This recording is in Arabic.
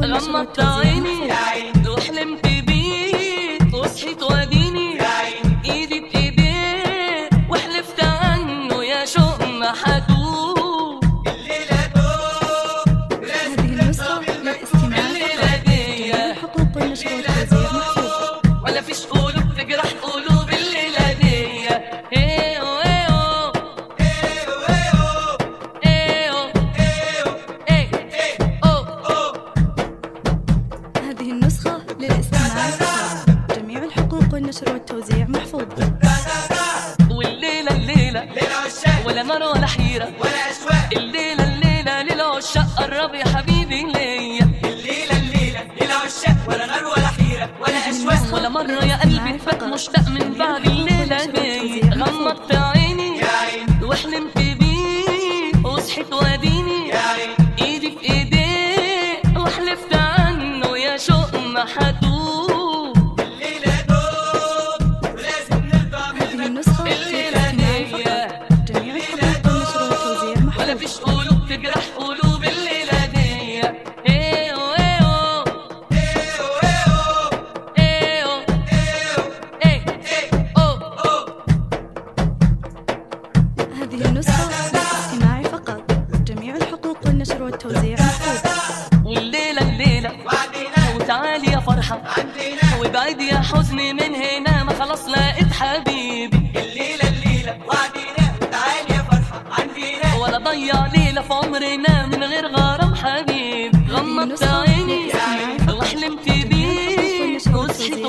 غمضت عيني وحلمت بيك وصحيت واديني ايدي بايديك وحلفت عنه يا شوق ما حدوب. الليلة دوب هذه النسخة للاستماع الليلة حقوق النشر والتوزيع محفوظ ولا فيش قلوب تجرح قلوب الليلة دي. هذه النسخة للاستماع فقط، جميع الحقوق والنشر والتوزيع محفوظ. والليلة ليلة ولا نار ولا حيرة ولا أشواق. الليلة للعشاق قرب يا حبيبي ليا. الليلة عشاق ولا نار ولا حيرة ولا أشواق. ولا مرة يا قلبي فات مشتاق من بعد الليلة دي. غمضت عيني وحلمت بيك وصحيت واديني ايدي في ايديك وحلفت عنه يا شوق ما حدوب. الليلة دوب ولازم نرضى. هذه النسخة للاستماع فقط، جميع الحقوق والنشر والتوزيع محفوظ ولا فيش قلوب تجرح قلوب الليلة دي. هذه النسخة للاستماع فقط، جميع الحقوق والنشر والتوزيع محفوظ. والليلة وتعالي يا فرحة عندنا وابعد يا حزني من هنا ما خلاص لقيت حبيبي. الليلة وعدينا وتعالي يا فرحة عندنا ولا ضيع ليلة في عمرنا من غير غرام حبيب. غمضت عيني وحلمت بيك وصحيت